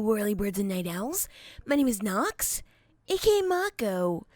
whirly birds and night owls. My name is Nox, aka Mako,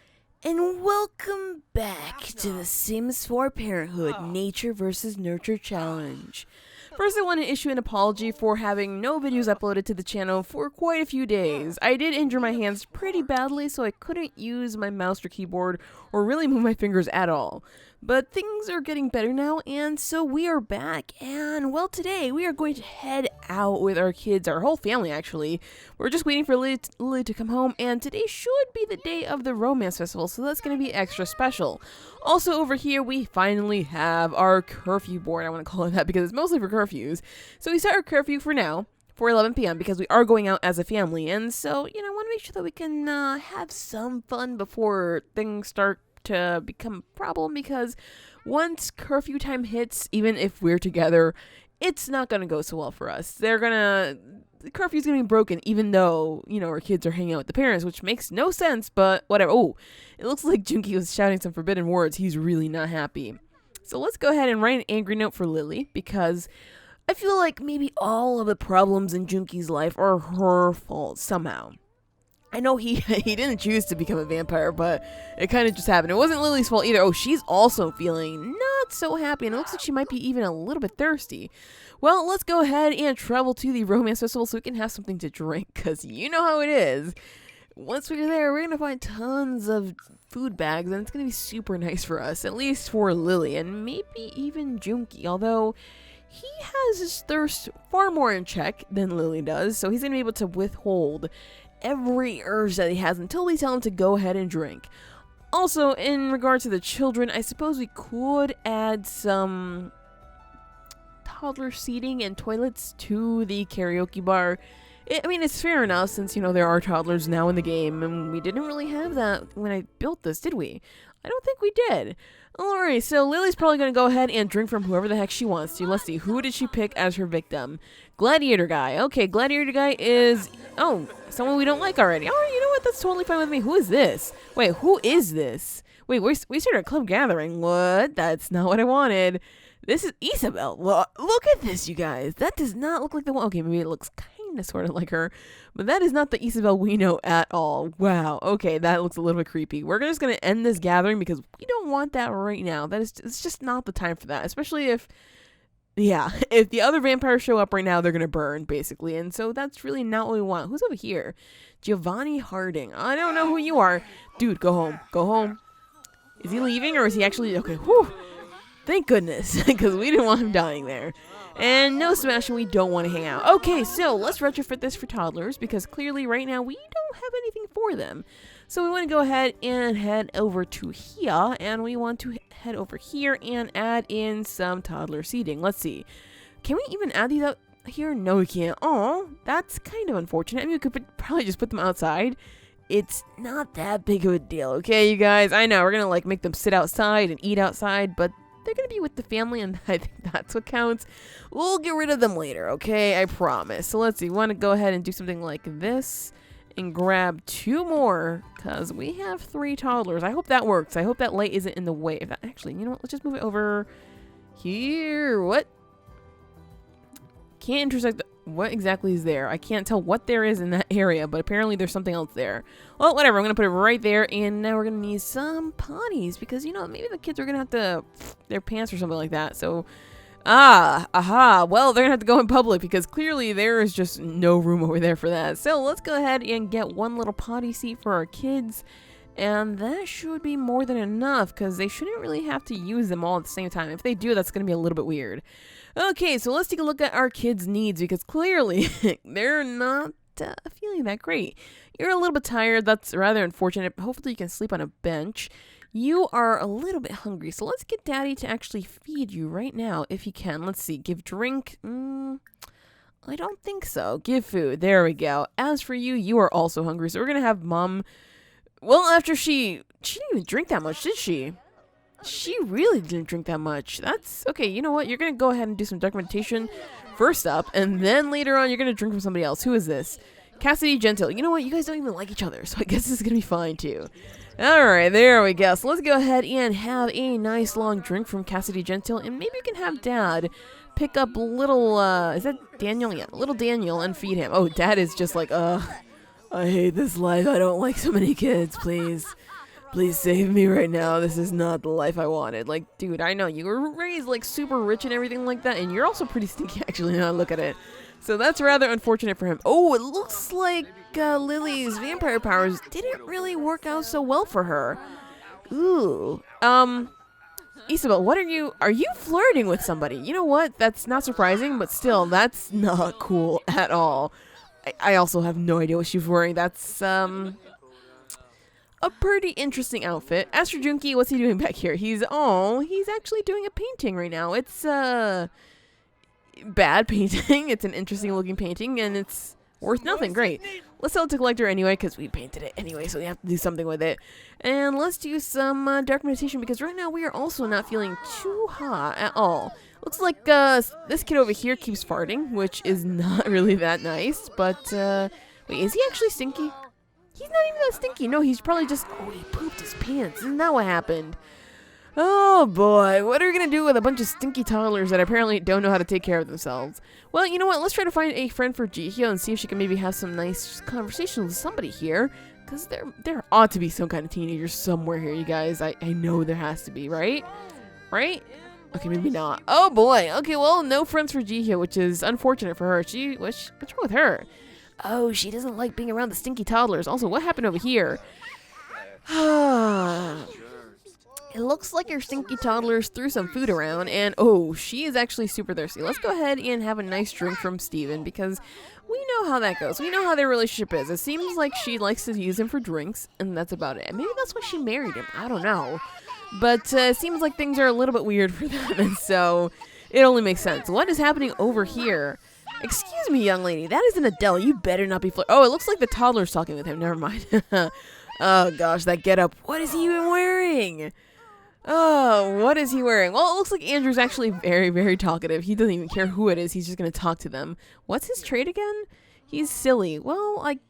and welcome back to the Sims 4 Parenthood Nature vs. Nurture Challenge. First, I want to issue an apology for having no videos uploaded to the channel for quite a few days. I did injure my hands pretty badly, so I couldn't use my mouse or keyboard or really move my fingers at all. But things are getting better now, and so we are back. And, well, today we are going to head out with our kids, our whole family actually. We're just waiting for Lily to come home, and today should be the day of the romance festival, so that's going to be extra special. Also over here, we finally have our curfew board. I want to call it that because it's mostly for curfews. So we set our curfew for now, for 11 p.m. because we are going out as a family. And so, I want to make sure that we can have some fun before things start to become a problem, because once curfew time hits, even if we're together, it's not going to go so well for us. The curfew's going to be broken, even though, our kids are hanging out with the parents, which makes no sense, but whatever. Oh, it looks like Junki was shouting some forbidden words. He's really not happy. So let's go ahead and write an angry note for Lily, because I feel like maybe all of the problems in Junki's life are her fault somehow. I know he didn't choose to become a vampire, but it kind of just happened. It wasn't Lily's fault either. Oh, she's also feeling not so happy, and it looks like she might be even a little bit thirsty. Well, let's go ahead and travel to the romance festival so we can have something to drink, because you know how it is. Once we're there, we're going to find tons of food bags, and it's going to be super nice for us, at least for Lily, and maybe even Junki, although he has his thirst far more in check than Lily does, so he's going to be able to withhold every urge that he has until we tell him to go ahead and drink. Also, in regard to the children, I suppose we could add some toddler seating and toilets to the karaoke bar. It's fair enough since, there are toddlers now in the game, and we didn't really have that when I built this, did we? I don't think we did. Alright, so Lily's probably going to go ahead and drink from whoever the heck she wants to. Let's see, who did she pick as her victim? Gladiator guy. Okay, Gladiator guy is, someone we don't like already. Oh, you know what? That's totally fine with me. Who is this? Wait, who is this? Wait, we started a club gathering. What? That's not what I wanted. This is Isabel. Well, look at this, you guys. That does not look like the one. Okay, maybe it looks kind of sort of like her, but that is not the Isabel we know at all. Wow. Okay, that looks a little bit creepy. We're just going to end this gathering because we don't want that right now. It's just not the time for that, especially if the other vampires show up right now, they're going to burn, basically. And so that's really not what we want. Who's over here? Giovanni Harding. I don't know who you are. Dude, go home. Go home. Is he leaving or is he actually... Okay, whew. Thank goodness, because we didn't want him dying there. And no, Sebastian, we don't want to hang out. Okay, so let's retrofit this for toddlers, because clearly right now we don't have anything for them. So we want to go ahead and head over to here, and we want to head over here and add in some toddler seating. Let's see. Can we even add these out here? No, we can't. Oh, that's kind of unfortunate. We could probably just put them outside. It's not that big of a deal, okay, you guys? I know, we're going to, make them sit outside and eat outside, but they're going to be with the family, and I think that's what counts. We'll get rid of them later, okay? I promise. So let's see. We want to go ahead and do something like this and grab 2 more, because we have 3 toddlers. I hope that works. I hope that light isn't in the way. Actually, you know what? Let's just move it over here. What? Can't intersect. What exactly is there? I can't tell what there is in that area, but apparently there's something else there. Well, whatever. I'm going to put it right there, and now we're going to need some potties, because, maybe the kids are going to have to their pants or something like that. So, well, they're going to have to go in public, because clearly there is just no room over there for that. So let's go ahead and get 1 little potty seat for our kids, and that should be more than enough, because they shouldn't really have to use them all at the same time. If they do, that's going to be a little bit weird. Okay, so let's take a look at our kids' needs, because clearly they're not feeling that great. You're a little bit tired. That's rather unfortunate. Hopefully you can sleep on a bench. You are a little bit hungry, so let's get Daddy to actually feed you right now if he can. Let's see. Give drink. I don't think so. Give food. There we go. As for you, you are also hungry, so we're going to have Mom... Well, after she didn't even drink that much, did she? She really didn't drink that much. That's okay. You know what? You're going to go ahead and do some documentation first up, and then later on, you're going to drink from somebody else. Who is this? Cassidy Gentile. You know what? You guys don't even like each other, so I guess this is going to be fine, too. All right, there we go. So let's go ahead and have a nice long drink from Cassidy Gentile, and maybe you can have Dad pick up little, is that Daniel? Yeah, little Daniel and feed him. Oh, Dad is just like, I hate this life. I don't like so many kids, please. Please save me right now. This is not the life I wanted. Like, dude, I know you were raised like super rich and everything like that, and you're also pretty stinky actually now I look at it. So that's rather unfortunate for him. Oh, it looks like Lily's vampire powers didn't really work out so well for her. Ooh. Isabel, what are you flirting with somebody? You know what? That's not surprising, but still, that's not cool at all. I also have no idea what she's wearing. That's, a pretty interesting outfit. As for Junki, what's he doing back here? He's actually doing a painting right now. It's bad painting. It's an interesting looking painting, and it's worth nothing. Great. Let's sell it to collector anyway, because we painted it anyway, so we have to do something with it. And let's do some dark meditation, because right now we are also not feeling too hot at all. Looks like this kid over here keeps farting, which is not really that nice, but wait, is he actually stinky? He's not even that stinky. No, he's probably just... Oh, he pooped his pants. Isn't that what happened? Oh, boy. What are we going to do with a bunch of stinky toddlers that apparently don't know how to take care of themselves? Well, you know what? Let's try to find a friend for Jihyo and see if she can maybe have some nice conversations with somebody here. Because there ought to be some kind of teenager somewhere here, you guys. I know there has to be, right? Right? Okay, maybe not. Oh, boy. Okay, well, no friends for Jihyo, which is unfortunate for her. What's wrong with her? Oh, she doesn't like being around the stinky toddlers. Also, what happened over here? It looks like your stinky toddlers threw some food around, and oh, she is actually super thirsty. Let's go ahead and have a nice drink from Steven, because we know how that goes. We know how their relationship is. It seems like she likes to use him for drinks, and that's about it. And maybe that's why she married him. I don't know. But it seems like things are a little bit weird for them, and so it only makes sense. What is happening over here? Excuse me, young lady. That isn't Adele. You better not be Oh, it looks like the toddler's talking with him. Never mind. Oh, gosh, that getup. What is he even wearing? Oh, what is he wearing? Well, it looks like Andrew's actually very, very talkative. He doesn't even care who it is. He's just going to talk to them. What's his trait again? He's silly. Well, I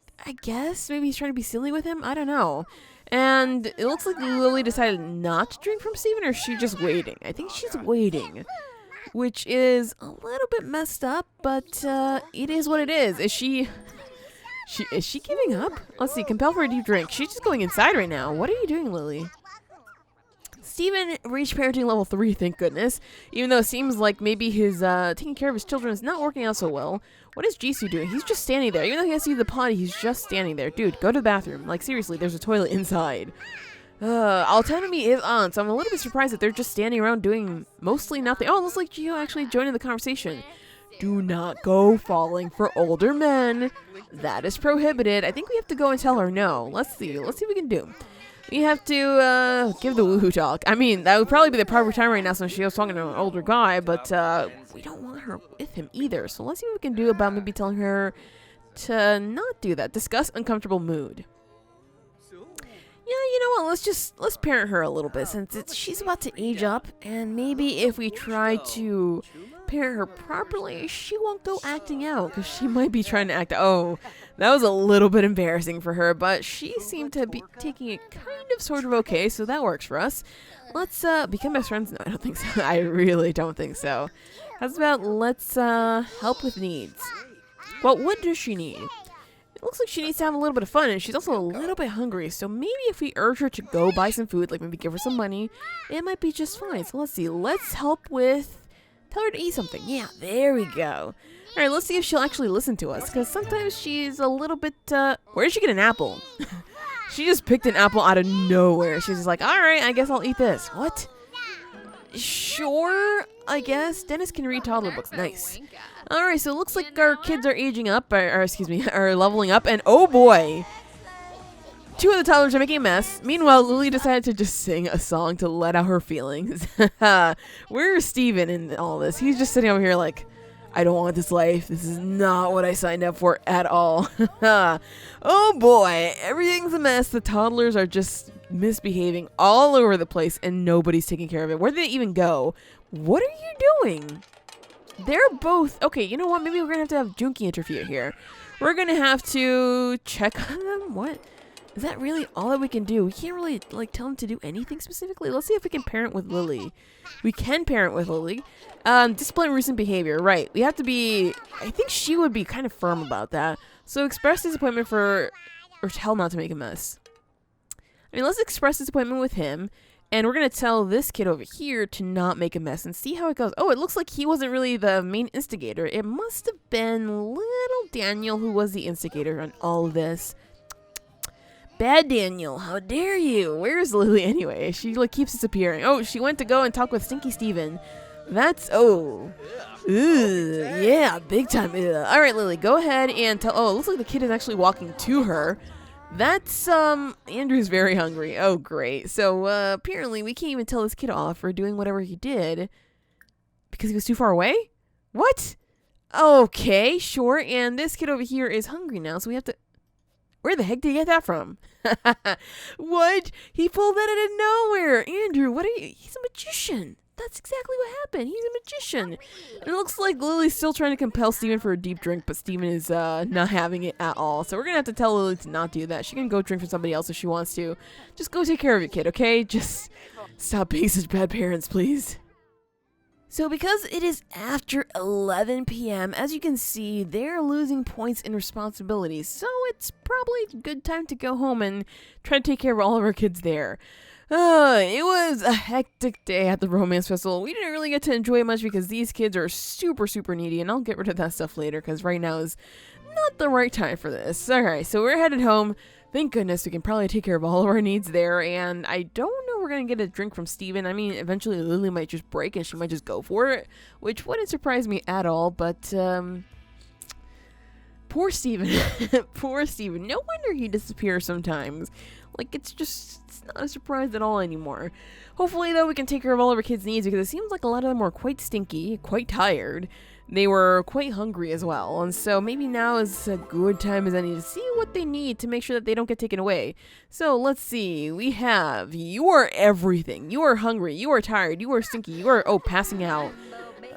guess maybe he's trying to be silly with him. I don't know. And it looks like Lily decided not to drink from Steven, or is she just waiting? I think she's waiting. Which is a little bit messed up, but it is what it is. Is she giving up? Let's see. Compel for a deep drink. She's just going inside right now. What are you doing, Lily? Steven reached parenting level 3, thank goodness. Even though it seems like maybe his taking care of his children is not working out so well. What is Jisoo doing? He's just standing there. Even though he has to use the potty, he's just standing there. Dude, go to the bathroom. Like, seriously, there's a toilet inside. Autonomy is on, so I'm a little bit surprised that they're just standing around doing mostly nothing. Oh, it looks like Jihyo actually joining the conversation. Do not go falling for older men. That is prohibited. I think we have to go and tell her no. Let's see what we can do. We have to give the woohoo talk. I mean, that would probably be the proper time right now since she was talking to an older guy, but we don't want her with him either. So let's see what we can do about maybe telling her to not do that. Discuss uncomfortable mood. Yeah, you know what, let's parent her a little bit since she's about to age up, and maybe if we try to parent her properly, she won't go acting out, because she might be trying to act. Oh, that was a little bit embarrassing for her, but she seemed to be taking it kind of sort of okay, so that works for us. Let's become best friends. No, I don't think so. I really don't think so. How's about let's help with needs? Well, what does she need? It looks like she needs to have a little bit of fun, and she's also a little bit hungry, so maybe if we urge her to go buy some food, like maybe give her some money, it might be just fine. So let's see. Let's help with... Tell her to eat something. Yeah, there we go. Alright, let's see if she'll actually listen to us, because sometimes she's a little bit... Where did she get an apple? She just picked an apple out of nowhere. She's just like, alright, I guess I'll eat this. What? Sure, I guess. Dennis can read toddler books. Nice. Alright, so it looks like our kids are aging up, or excuse me, are leveling up, and oh boy! 2 of the toddlers are making a mess. Meanwhile, Lily decided to just sing a song to let out her feelings. Where's Steven in all this? He's just sitting over here like, I don't want this life. This is not what I signed up for at all. Oh boy, everything's a mess. The toddlers are just misbehaving all over the place, and nobody's taking care of it. Where did they even go? What are you doing? They're both... Okay, you know what? Maybe we're going to have Junki interfere here. We're going to have to check on them. What? Is that really all that we can do? We can't really, like, tell him to do anything specifically. Let's see if we can parent with Lily. We can parent with Lily. Discipline recent behavior. Right. We have to be... I think she would be kind of firm about that. So express disappointment for... Or tell him not to make a mess. I mean, let's express disappointment with him. And we're going to tell this kid over here to not make a mess and see how it goes. Oh, it looks like he wasn't really the main instigator. It must have been little Daniel who was the instigator on all of this. Bad Daniel, how dare you? Where's Lily anyway? She like keeps disappearing. Oh, she went to go and talk with Stinky Steven. That's, oh. Yeah, big time. All right, Lily, go ahead and tell. Oh, it looks like the kid is actually walking to her. That's, Andrew's very hungry. Oh, great. So, apparently we can't even tell this kid off for doing whatever he did because he was too far away? What? Okay, sure. And this kid over here is hungry now, so we have to... Where the heck did he get that from? What? He pulled that out of nowhere. Andrew, what are you? He's a magician. That's exactly what happened. He's a magician. And it looks like Lily's still trying to compel Steven for a deep drink, but Steven is not having it at all. So we're going to have to tell Lily to not do that. She can go drink for somebody else if she wants to. Just go take care of your kid, okay? Just stop being such bad parents, please. So because it is after 11 p.m., as you can see, they're losing points and responsibilities. So it's probably a good time to go home and try to take care of all of our kids there. It was a hectic day at the romance festival. We didn't really get to enjoy it much because these kids are super, super needy. And I'll get rid of that stuff later because right now is not the right time for this. Alright, so we're headed home. Thank goodness we can probably take care of all of our needs there. And I don't know we're going to get a drink from Steven. I mean, eventually Lily might just break and she might just go for it, which wouldn't surprise me at all. But, poor Steven. Poor Steven. No wonder he disappears sometimes. Like, it's not a surprise at all anymore. Hopefully, though, we can take care of all of our kids' needs because it seems like a lot of them were quite stinky, quite tired. They were quite hungry as well, and so maybe now is a good time as any to see what they need to make sure that they don't get taken away. So let's see, we have, you are everything. You are hungry, you are tired, you are stinky, you are, passing out.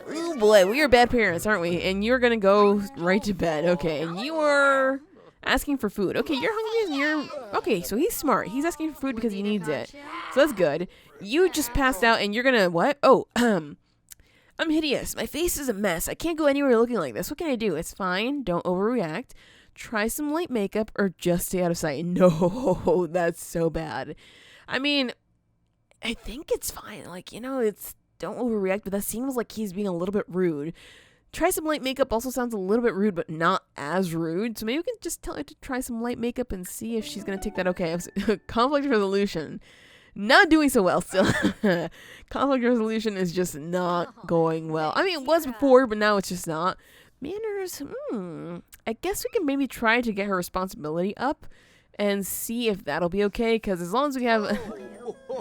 Oh boy, we are bad parents, aren't we? And you're gonna go right to bed, okay, and you are asking for food. Okay, you're hungry and you're, okay, so he's smart. He's asking for food because he needs it. So that's good. You just passed out and you're gonna, what? Oh, I'm hideous. My face is a mess. I can't go anywhere looking like this. What can I do? It's fine. Don't overreact. Try some light makeup or just stay out of sight. No, that's so bad. I mean, I think it's fine. Like, it's don't overreact, but that seems like he's being a little bit rude. Try some light makeup also sounds a little bit rude, but not as rude. So maybe we can just tell her to try some light makeup and see if she's going to take that. Okay, conflict resolution. Not doing so well still. Conflict resolution is just not going well. I mean, it was before, but now it's just not. Manners, I guess we can maybe try to get her responsibility up and see if that'll be okay. Because as long as we have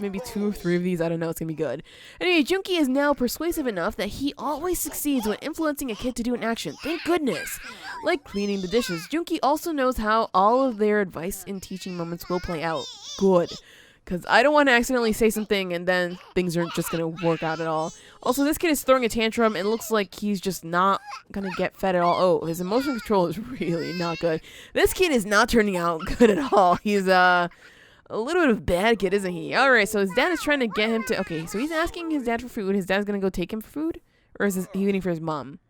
maybe 2 or 3 of these, I don't know, it's going to be good. Anyway, Junkie is now persuasive enough that he always succeeds when influencing a kid to do an action. Thank goodness. Like cleaning the dishes. Junkie also knows how all of their advice in teaching moments will play out. Good. Because I don't want to accidentally say something and then things aren't just going to work out at all. Also, this kid is throwing a tantrum and it looks like he's just not going to get fed at all. Oh, his emotional control is really not good. This kid is not turning out good at all. He's a little bit of a bad kid, isn't he? Alright, so his dad is trying to get him to... Okay, so he's asking his dad for food. His dad's going to go take him for food? Or is he waiting for his mom?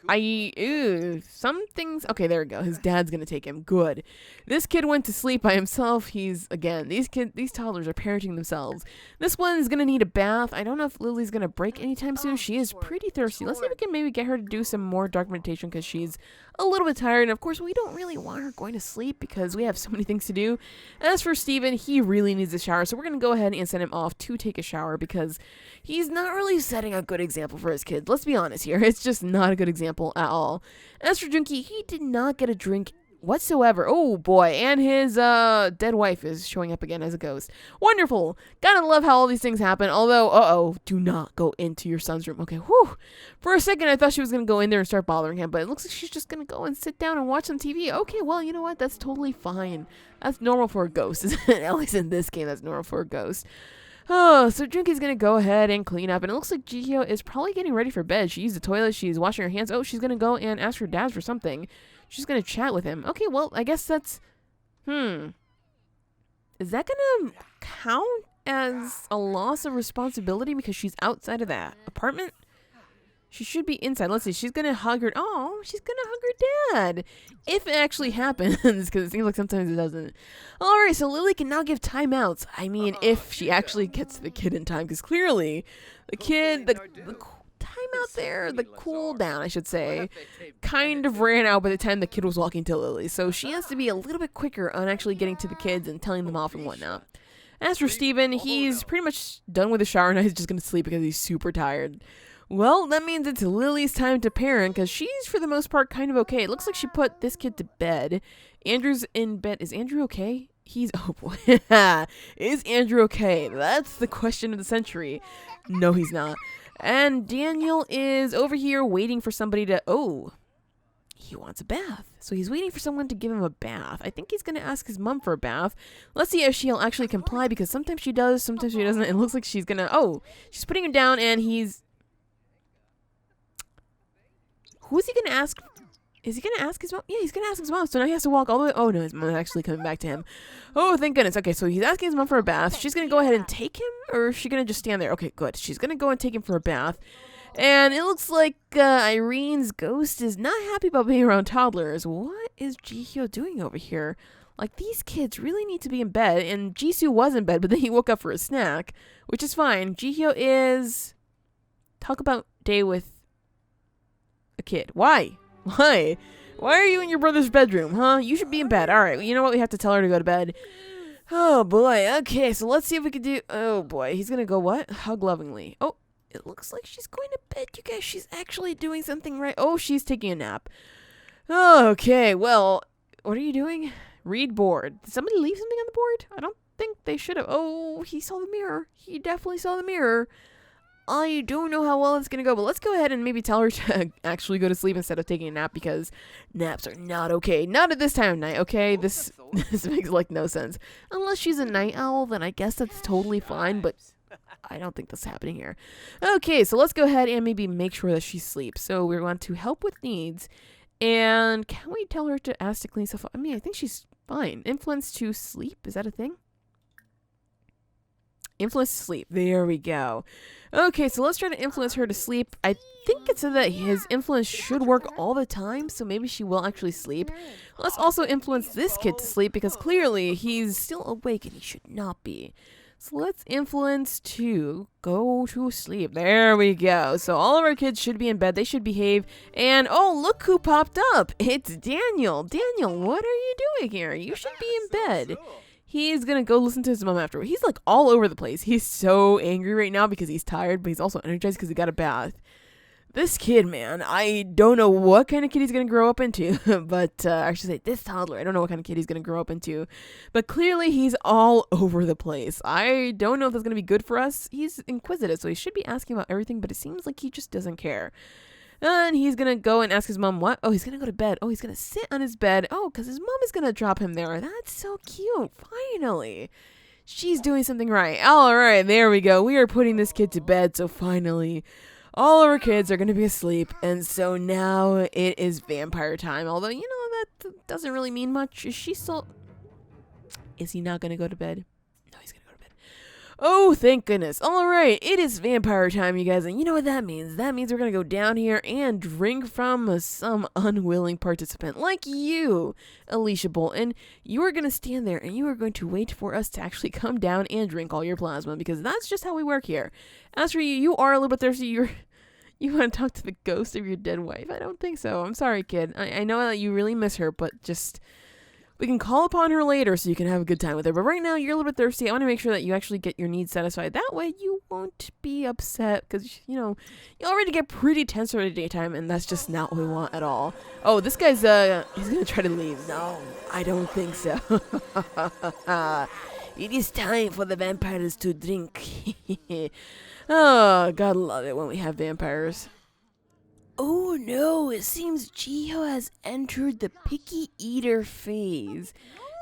Some things... Okay, there we go. His dad's gonna take him. Good. This kid went to sleep by himself. He's, again, these toddlers are parenting themselves. This one is gonna need a bath. I don't know if Lily's gonna break anytime soon. She is pretty thirsty. Let's see if we can maybe get her to do some more dark meditation because she's a little bit tired. And, of course, we don't really want her going to sleep because we have so many things to do. As for Steven, he really needs a shower. So we're gonna go ahead and send him off to take a shower because he's not really setting a good example for his kids. Let's be honest here. It's just not a good example at all. As for Junkie, he did not get a drink whatsoever. Oh boy, and his dead wife is showing up again as a ghost. Wonderful. Gotta love how all these things happen. Although, do not go into your son's room. Okay, whew. For a second I thought she was gonna go in there and start bothering him, but it looks like she's just gonna go and sit down and watch some TV. Okay, well, you know what? That's totally fine. That's normal for a ghost. At least in this game, that's normal for a ghost. Oh, so Junkie's gonna go ahead and clean up, and it looks like Jihyo is probably getting ready for bed. She used the toilet, she's washing her hands. Oh, she's gonna go and ask her dad for something. She's gonna chat with him. Okay, well, I guess that's Is that gonna count as a loss of responsibility because she's outside of that apartment? She should be inside. Let's see. She's gonna hug her. Oh, she's gonna hug her dad. If it actually happens, because it seems like sometimes it doesn't. All right, so Lily can now give timeouts. I mean, if she actually gets the kid in time, because clearly the kid, the timeout there, the cool down, I should say, kind of ran out by the time the kid was walking to Lily. So she has to be a little bit quicker on actually getting to the kids and telling them off and whatnot. As for Steven, he's pretty much done with the shower and he's just gonna sleep because he's super tired. Well, that means it's Lily's time to parent, because she's, for the most part, kind of okay. It looks like she put this kid to bed. Andrew's in bed. Is Andrew okay? He's... Oh, boy. Is Andrew okay? That's the question of the century. No, he's not. And Daniel is over here waiting for somebody to... Oh, he wants a bath. So he's waiting for someone to give him a bath. I think he's going to ask his mom for a bath. Let's see if she'll actually comply, because sometimes she does, sometimes she doesn't. It looks like she's going to... Oh, she's putting him down, and he's... Who's he going to ask? Is he going to ask his mom? Yeah, he's going to ask his mom. So now he has to walk all the way. Oh, no, his mom's actually coming back to him. Oh, thank goodness. Okay, so he's asking his mom for a bath. She's going to go ahead and take him? Or is she going to just stand there? Okay, good. She's going to go and take him for a bath. And it looks like Irene's ghost is not happy about being around toddlers. What is Jihyo doing over here? Like, these kids really need to be in bed. And Jisoo was in bed, but then he woke up for a snack, which is fine. Jihyo is... Talk about day with a kid. Why? Why are you in your brother's bedroom, huh? You should be in bed. All right, you know what? We have to tell her to go to bed. Oh, boy. Okay, so let's see if we can do... Oh, boy. He's going to go what? Hug lovingly. Oh, it looks like she's going to bed, you guys. She's actually doing something right. Oh, she's taking a nap. Okay, well, what are you doing? Read board. Did somebody leave something on the board? I don't think they should have. Oh, he saw the mirror. He definitely saw the mirror. I don't know how well it's going to go, but let's go ahead and maybe tell her to actually go to sleep instead of taking a nap, because naps are not okay. Not at this time of night, okay? This makes, like, no sense. Unless she's a night owl, then I guess that's totally fine, but I don't think that's happening here. Okay, so let's go ahead and maybe make sure that she sleeps. So we want to help with needs, and can we tell her to ask to clean stuff up? I mean, I think she's fine. Influence to sleep, is that a thing? Influence to sleep. There we go. Okay, so let's try to influence her to sleep. I think it said that his influence should work all the time, so maybe she will actually sleep. Let's also influence this kid to sleep, because clearly he's still awake and he should not be. So let's influence to go to sleep. There we go. So all of our kids should be in bed. They should behave. And oh, look who popped up. It's Daniel. Daniel, what are you doing here? You should be in bed. He's going to go listen to his mom afterward. He's like all over the place. He's so angry right now because he's tired, but he's also energized because he got a bath. This kid, man, I don't know what kind of kid he's going to grow up into, but I should say this toddler. I don't know what kind of kid he's going to grow up into, but clearly he's all over the place. I don't know if that's going to be good for us. He's inquisitive, so he should be asking about everything, but it seems like he just doesn't care. And he's going to go and ask his mom what? Oh, he's going to go to bed. Oh, he's going to sit on his bed. Oh, because his mom is going to drop him there. That's so cute. Finally. She's doing something right. All right, there we go. We are putting this kid to bed, so finally all of our kids are going to be asleep. And so now it is vampire time. Although, you know, that doesn't really mean much. Is she still... Is he not going to go to bed? No, he's going to go to bed. Oh, thank goodness. All right, it is vampire time, you guys. And you know what that means? That means we're going to go down here and drink from some unwilling participant like you, Alicia Bolton. You are going to stand there and you are going to wait for us to actually come down and drink all your plasma, because that's just how we work here. As for you, you are a little bit thirsty. You want to talk to the ghost of your dead wife? I don't think so. I'm sorry, kid. I know that you really miss her, but just... We can call upon her later so you can have a good time with her. But right now, you're a little bit thirsty. I want to make sure that you actually get your needs satisfied. That way, you won't be upset because, you know, you already get pretty tense during the daytime, and that's just not what we want at all. Oh, this guy's, he's going to try to leave. No, I don't think so. It is time for the vampires to drink. Oh, gotta love it when we have vampires. Oh no, it seems Jihyo has entered the picky eater phase.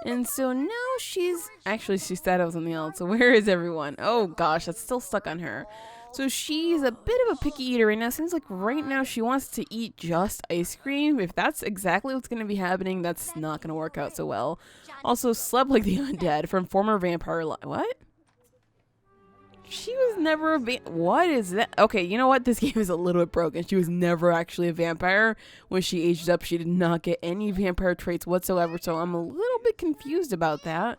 And so now she said it was something else. So where is everyone? Oh gosh, that's still stuck on her. So she's a bit of a picky eater right now. Seems like right now she wants to eat just ice cream. If that's exactly what's going to be happening, that's not going to work out so well. Also, slept like the undead from former vampire life. What? She was never a what is that? Okay, you know what? This game is a little bit broken. She was never actually a vampire. When she aged up, she did not get any vampire traits whatsoever, so I'm a little bit confused about that.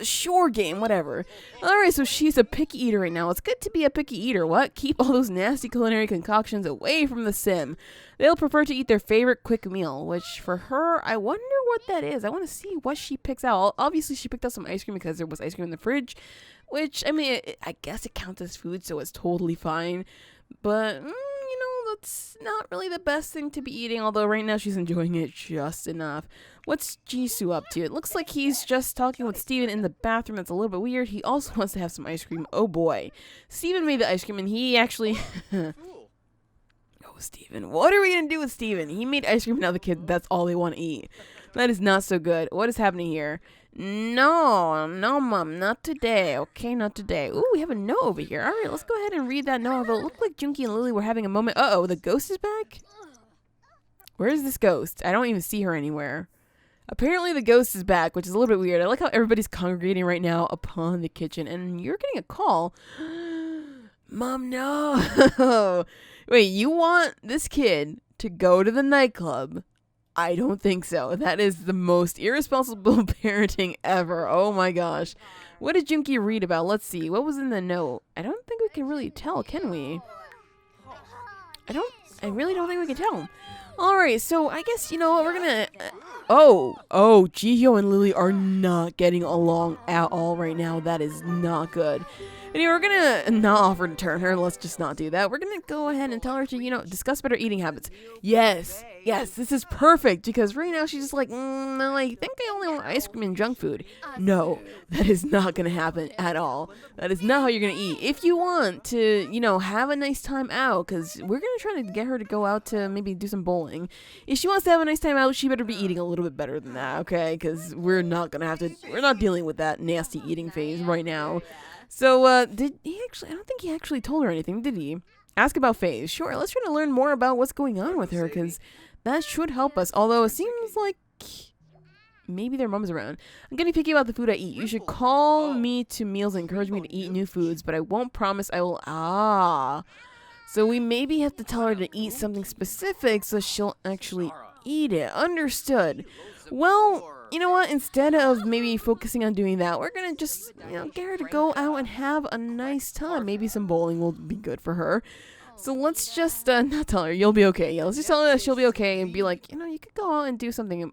Sure, game, whatever. Alright, so she's a picky eater right now. It's good to be a picky eater, what? Keep all those nasty culinary concoctions away from the sim. They'll prefer to eat their favorite quick meal, which for her, I wonder what that is. I want to see what she picks out. Obviously, she picked out some ice cream because there was ice cream in the fridge, which, I mean, I guess it counts as food, so it's totally fine. But, you know, that's not really the best thing to be eating, although right now she's enjoying it just enough. What's Jisoo up to? It looks like he's just talking with Steven in the bathroom. That's a little bit weird. He also wants to have some ice cream. Oh boy. Steven made the ice cream and he actually... Oh, Steven. What are we going to do with Steven? He made ice cream and now the kids, that's all they want to eat. That is not so good. What is happening here? No, Mom, not today. Okay, not today. Ooh, we have a note over here. All right, let's go ahead and read that note. Although it looked like Junkie and Lily were having a moment. Uh-oh, the ghost is back? Where is this ghost? I don't even see her anywhere. Apparently the ghost is back, which is a little bit weird. I like how everybody's congregating right now upon the kitchen, and you're getting a call. Mom, no. Wait, you want this kid to go to the nightclub? I don't think so. That is the most irresponsible parenting ever. Oh my gosh. What did Junkie read about? Let's see. What was in the note? I don't think we can really tell, can we? I really don't think we can tell. Alright, so I guess, you know what, we're gonna... Oh, Jihyo and Lily are not getting along at all right now. That is not good. Anyway, we're gonna not offer to turn her. Let's just not do that. We're gonna go ahead and tell her to, you know, discuss better eating habits. Yes, this is perfect. Because right now she's just like, I think I only want ice cream and junk food. No, that is not gonna happen at all. That is not how you're gonna eat. If you want to, you know, have a nice time out, because we're gonna try to get her to go out to maybe do some bowling. If she wants to have a nice time out, she better be eating a little bit better than that, okay? Because we're not dealing with that nasty eating phase right now. So, did he actually, I don't think he actually told her anything, did he? Ask about Faye. Sure, let's try to learn more about what's going on with her, because that should help us. Although, it seems like maybe their mom's around. I'm getting picky about the food I eat. You should call me to meals and encourage me to eat new foods, but I won't promise I will. So we maybe have to tell her to eat something specific so she'll actually eat it. Understood. Well, you know what? Instead of maybe focusing on doing that, we're going to just, you know, get her to go out and have a nice time. Maybe some bowling will be good for her. So let's just not tell her you'll be okay. Yeah, let's just tell her that she'll be okay and be like, you know, you could go out and do something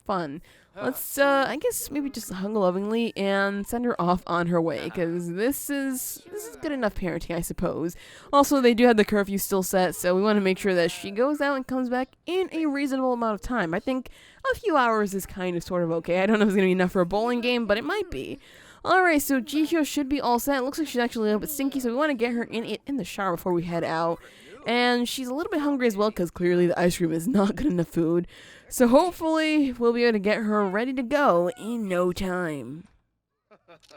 fun. Let's, I guess maybe just hug lovingly and send her off on her way, because this is good enough parenting, I suppose. Also, they do have the curfew still set, so we want to make sure that she goes out and comes back in a reasonable amount of time. I think a few hours is kind of sort of okay. I don't know if it's going to be enough for a bowling game, but it might be. Alright, so Jihyo should be all set. It looks like she's actually a little bit stinky, so we want to get her in the shower before we head out. And she's a little bit hungry as well, because clearly the ice cream is not good enough food. So hopefully we'll be able to get her ready to go in no time.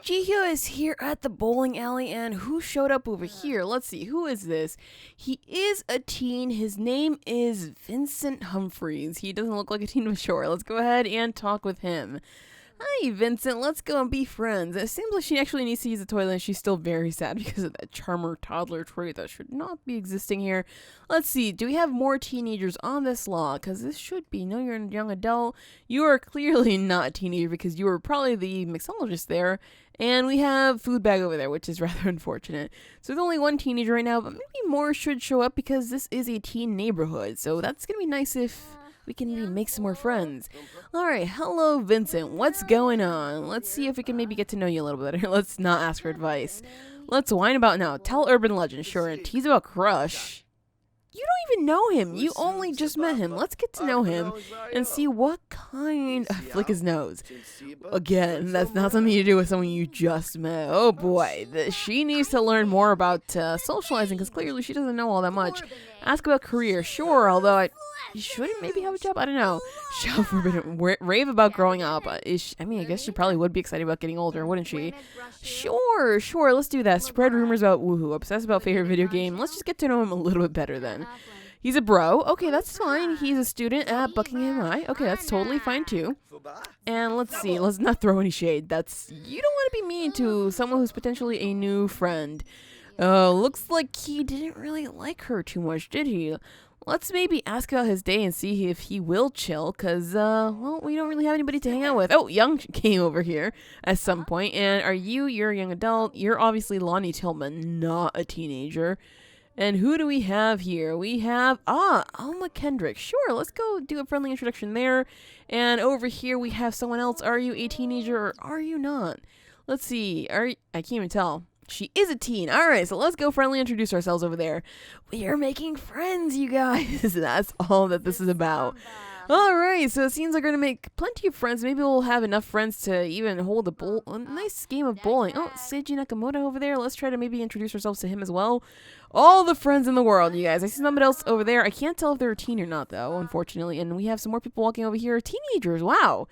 Jihyo is here at the bowling alley, and who showed up over here? Let's see, who is this? He is a teen. His name is Vincent Humphreys. He doesn't look like a teen, but sure. Let's go ahead and talk with him. Hi, Vincent. Let's go and be friends. It seems like she actually needs to use the toilet, and she's still very sad because of that charmer toddler trait that should not be existing here. Let's see. Do we have more teenagers on this law? Because this should be. No, you're a young adult. You are clearly not a teenager because you were probably the mixologist there. And we have food bag over there, which is rather unfortunate. So there's only one teenager right now, but maybe more should show up because this is a teen neighborhood. So that's going to be nice if we can maybe make some more friends. Alright, hello Vincent, what's going on? Let's see if we can maybe get to know you a little bit better. Let's not ask for advice. Let's whine about now. Tell urban legend, sure, and tease about crush. You don't even know him. You only just met him. Let's get to know him and see what kind... Flick his nose. Again, that's not something you do with someone you just met. Oh boy, she needs to learn more about socializing because clearly she doesn't know all that much. Ask about career, sure, although you shouldn't maybe have a job. I don't know. Shout forbidden rave about growing up. I mean, I guess she probably would be excited about getting older, wouldn't she? Sure, let's do that. Spread rumors about woohoo. Obsessed about favorite video game. Let's just get to know him a little bit better then. He's a bro. Okay, that's fine. He's a student at Buckingham High. Okay, that's totally fine too. And let's see. Let's not throw any shade. You don't want to be mean to someone who's potentially a new friend. Looks like he didn't really like her too much, did he? Let's maybe ask about his day and see if he will chill, because, well, we don't really have anybody to hang out with. Oh, Young came over here at some point, and you're a young adult. You're obviously Lonnie Tillman, not a teenager. And who do we have here? We have, Alma Kendrick. Sure, let's go do a friendly introduction there. And over here we have someone else. Are you a teenager or are you not? Let's see. I can't even tell. She is a teen. All right, so let's go friendly introduce ourselves over there. We are making friends, you guys. That's all that this is about. All right, so it seems like we're going to make plenty of friends. Maybe we'll have enough friends to even hold a nice game of bowling. Oh, Seiji Nakamoto over there. Let's try to maybe introduce ourselves to him as well. All the friends in the world, you guys. I see somebody else over there. I can't tell if they're a teen or not, though, unfortunately. And we have some more people walking over here. Teenagers, wow.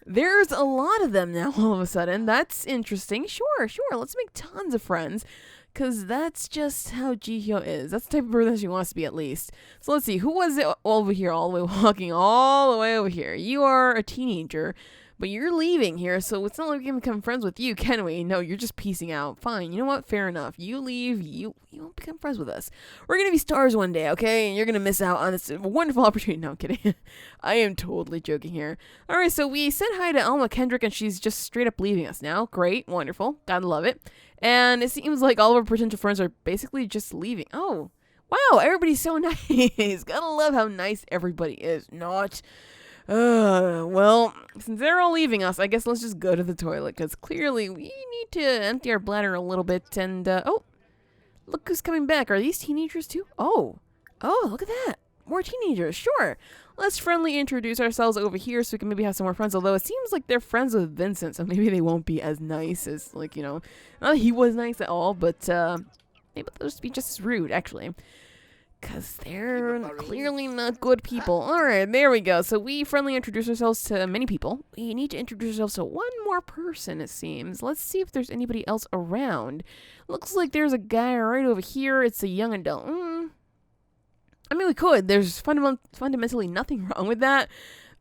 There's a lot of them now all of a sudden. That's interesting. Sure. Let's make tons of friends. Because that's just how Jihyo is. That's the type of person she wants to be, at least. So let's see. Who was it over here, all the way walking all the way over here? You are a teenager, but you're leaving here, so it's not like we can become friends with you, can we? No, you're just peacing out. Fine. You know what? Fair enough. You leave. You won't become friends with us. We're going to be stars one day, okay? And you're going to miss out on this wonderful opportunity. No, I'm kidding. I am totally joking here. All right, so we said hi to Alma Kendrick, and she's just straight up leaving us now. Great. Wonderful. Gotta love it. And it seems like all of our potential friends are basically just leaving. Oh, wow, everybody's so nice. Gotta love how nice everybody is. Not. Well, since they're all leaving us, I guess let's just go to the toilet, because clearly we need to empty our bladder a little bit. And, oh, look who's coming back. Are these teenagers too? Oh, look at that. More teenagers, sure. Let's friendly introduce ourselves over here so we can maybe have some more friends. Although it seems like they're friends with Vincent, so maybe they won't be as nice as, like, not that he was nice at all, but maybe they'll just be just as rude, actually. Because they're clearly not good people. Alright, there we go. So we friendly introduce ourselves to many people. We need to introduce ourselves to one more person, it seems. Let's see if there's anybody else around. Looks like there's a guy right over here. It's a young adult. I mean, we could. There's fundamentally nothing wrong with that,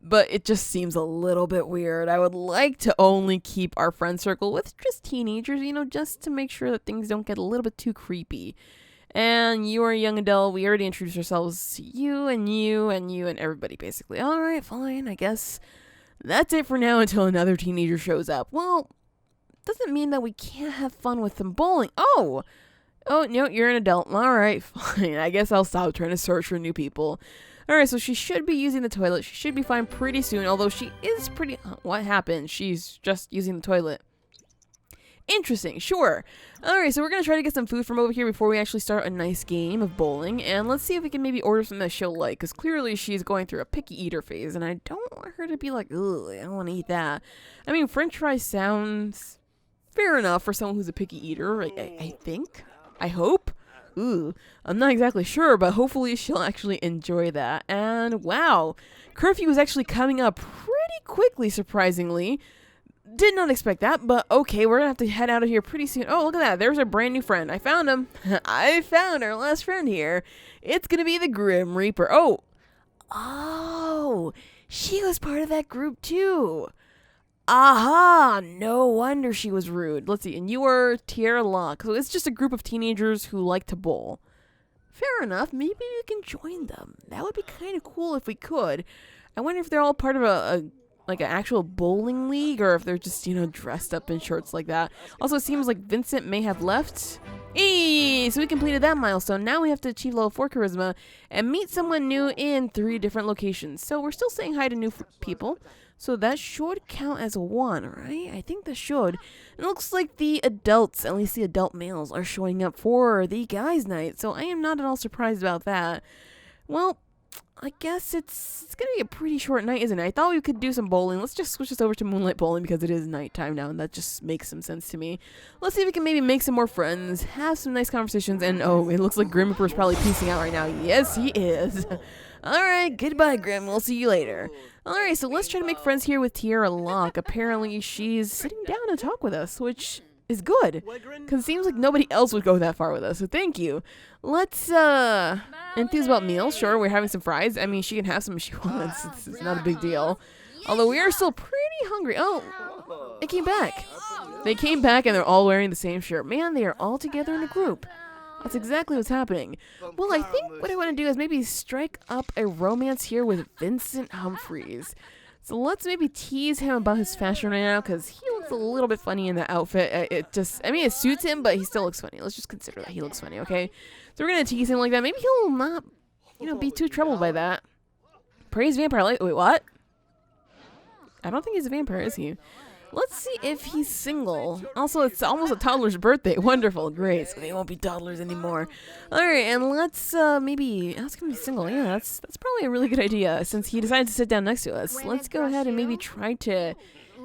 but it just seems a little bit weird. I would like to only keep our friend circle with just teenagers, just to make sure that things don't get a little bit too creepy. And you are a young adult. We already introduced ourselves to you and you and you and everybody, basically. All right, fine. I guess that's it for now until another teenager shows up. Well, doesn't mean that we can't have fun with them bowling. Oh, no, you're an adult. All right, fine. I guess I'll stop trying to search for new people. All right, so she should be using the toilet. She should be fine pretty soon, although she is pretty... What happened? She's just using the toilet. Interesting, sure. All right, so we're going to try to get some food from over here before we actually start a nice game of bowling. And let's see if we can maybe order something that she'll like, because clearly she's going through a picky eater phase, and I don't want her to be like, ugh, I don't want to eat that. I mean, French fries sounds fair enough for someone who's a picky eater, I think. I hope. Ooh, I'm not exactly sure, but hopefully she'll actually enjoy that. And wow, curfew is actually coming up pretty quickly, surprisingly. Did not expect that, but okay, we're gonna have to head out of here pretty soon. Oh, look at that. There's our brand new friend. I found him. I found our last friend here. It's gonna be the Grim Reaper. Oh, she was part of that group too. Aha! No wonder she was rude. Let's see. And you are Tierra Locke. So it's just a group of teenagers who like to bowl. Fair enough. Maybe we can join them. That would be kind of cool if we could. I wonder if they're all part of an actual bowling league, or if they're just, dressed up in shirts like that. Also, it seems like Vincent may have left. Hey, so we completed that milestone. Now we have to achieve level 4 charisma and meet someone new in 3 different locations. So we're still saying hi to new people. So that should count as 1, right? I think that should. It looks like the adults, at least the adult males, are showing up for the guys' night. So I am not at all surprised about that. Well, I guess it's going to be a pretty short night, isn't it? I thought we could do some bowling. Let's just switch this over to moonlight bowling because it is nighttime now, and that just makes some sense to me. Let's see if we can maybe make some more friends, have some nice conversations, and oh, it looks like Grim Reaper is probably peacing out right now. Yes, he is. Alright, goodbye, Grim. We'll see you later. Alright, so let's try to make friends here with Tierra Locke. Apparently, she's sitting down to talk with us, which is good. Because it seems like nobody else would go that far with us, so thank you. Let's, enthuse about meals. Sure, we're having some fries. I mean, she can have some if she wants. It's not a big deal. Although we are still pretty hungry. Oh, they came back. They came back and they're all wearing the same shirt. Man, they are all together in a group. That's exactly what's happening. Well, I think what I want to do is maybe strike up a romance here with Vincent Humphreys. So let's maybe tease him about his fashion right now, because he looks a little bit funny in the outfit. It suits him, but he still looks funny. Let's just consider that he looks funny, okay? So we're going to tease him like that. Maybe he'll not, be too troubled by that. Praise vampire light. Wait, what? I don't think he's a vampire, is he? Let's see if he's single. Also, it's almost a toddler's birthday. Wonderful. Great. So they won't be toddlers anymore. Alright, and let's maybe ask him to be single. Yeah, that's probably a really good idea since he decided to sit down next to us. Let's go ahead and maybe try to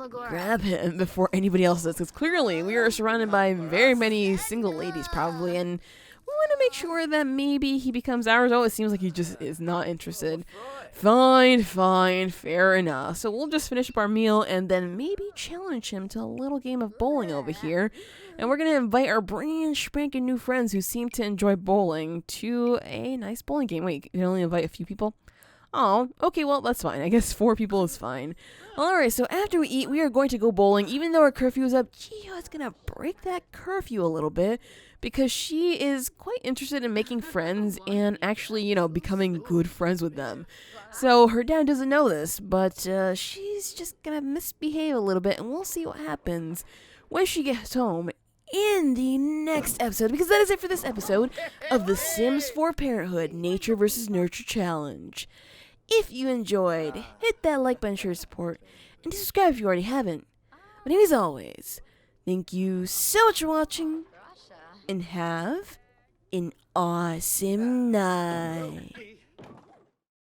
grab him before anybody else does. Because clearly we are surrounded by very many single ladies probably. And we want to make sure that maybe he becomes ours. Oh, it seems like he just is not interested. Fine, fair enough. So we'll just finish up our meal and then maybe challenge him to a little game of bowling over here. And we're going to invite our brand spanking new friends who seem to enjoy bowling to a nice bowling game. Wait, you can only invite a few people? Oh, okay, well, that's fine. I guess 4 people is fine. Alright, so after we eat, we are going to go bowling. Even though our curfew is up, Jihyo is going to break that curfew a little bit because she is quite interested in making friends and actually, becoming good friends with them. So her dad doesn't know this, but she's just going to misbehave a little bit, and we'll see what happens when she gets home in the next episode, because that is it for this episode of The Sims 4 Parenthood Nature vs. Nurture Challenge. If you enjoyed, hit that like button, share support, and subscribe if you already haven't. But as always, thank you so much for watching, and have an awesome night.